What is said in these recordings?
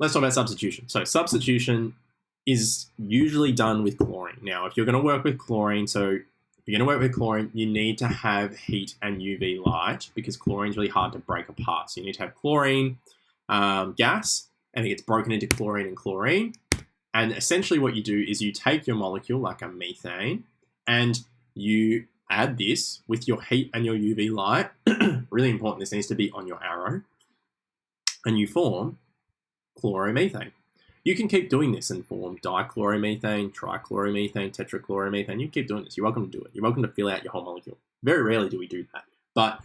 let's talk about substitution. So substitution is usually done with chlorine. Now, if you're going to work with chlorine, you need to have heat and UV light because chlorine is really hard to break apart. So you need to have chlorine gas, and it gets broken into chlorine and chlorine. And essentially what you do is you take your molecule, like a methane, and you add this with your heat and your UV light. Really important, this needs to be on your arrow. And you form chloromethane. You can keep doing this and form dichloromethane, trichloromethane, tetrachloromethane. You keep doing this. You're welcome to do it. You're welcome to fill out your whole molecule. Very rarely do we do that. But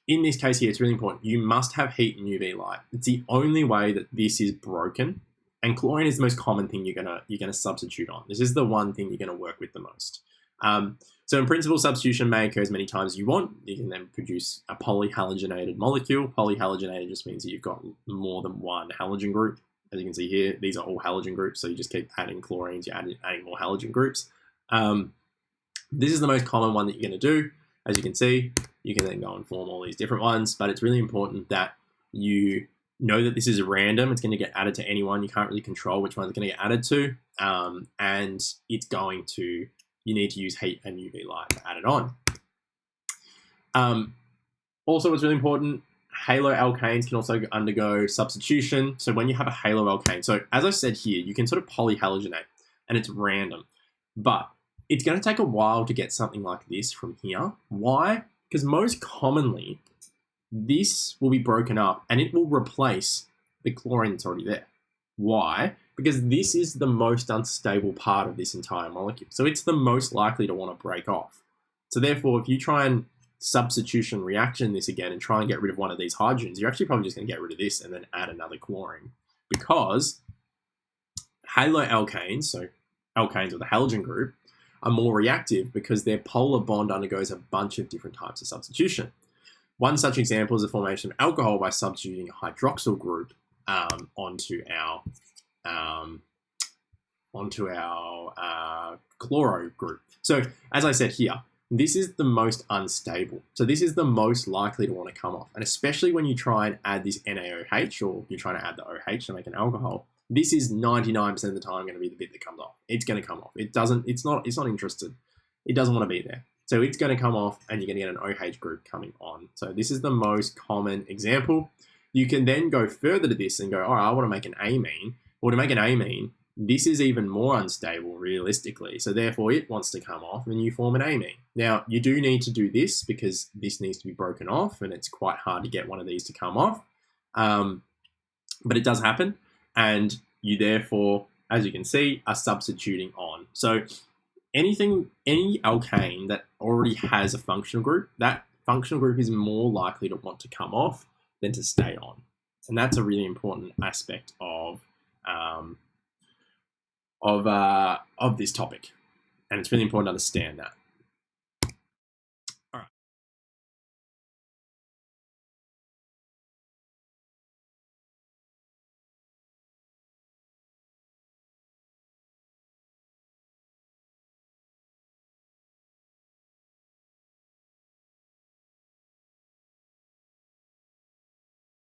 in this case here, it's really important. You must have heat and UV light. It's the only way that this is broken. And chlorine is the most common thing you're gonna substitute on. This is the one thing you're gonna work with the most. So in principle, substitution may occur as many times as you want. You can then produce a polyhalogenated molecule. Polyhalogenated just means that you've got more than one halogen group. As you can see here, these are all halogen groups, so you just keep adding chlorines, you're adding more halogen groups. This is the most common one that you're going to do. As you can see, you can then go and form all these different ones, but it's really important that you know that this is random. It's going to get added to anyone. You can't really control which one it's going to get added to, and it's going to, you need to use heat and UV light to add it on. Also, what's really important, haloalkanes can also undergo substitution. So when you have a haloalkane, so as I said here, you can sort of polyhalogenate and it's random, but it's going to take a while to get something like this from here. Why? Because most commonly, this will be broken up and it will replace the chlorine that's already there. Why? Because this is the most unstable part of this entire molecule. So it's the most likely to want to break off. So therefore, if you try and substitution reaction this again and try and get rid of one of these hydrogens, you're actually probably just going to get rid of this and then add another chlorine, because haloalkanes, so alkanes with a halogen group, are more reactive because their polar bond undergoes a bunch of different types of substitution. One such example is the formation of alcohol by substituting a hydroxyl group onto our chloro group. So as I said here, this is the most unstable. So this is the most likely to want to come off. And especially when you try and add this NaOH, or you're trying to add the OH to make an alcohol, this is 99% of the time going to be the bit that comes off. It's going to come off. It's not interested. It doesn't want to be there. So it's going to come off and you're going to get an OH group coming on. So this is the most common example. You can then go further to this and go, all right, I want to make an amine. Well, to make an amine, this is even more unstable realistically. So therefore it wants to come off and you form an amine. Now you do need to do this because this needs to be broken off and it's quite hard to get one of these to come off. But it does happen. And you therefore, as you can see, are substituting on. So any alkane that already has a functional group, that functional group is more likely to want to come off than to stay on. And that's a really important aspect of this topic. And it's really important to understand that.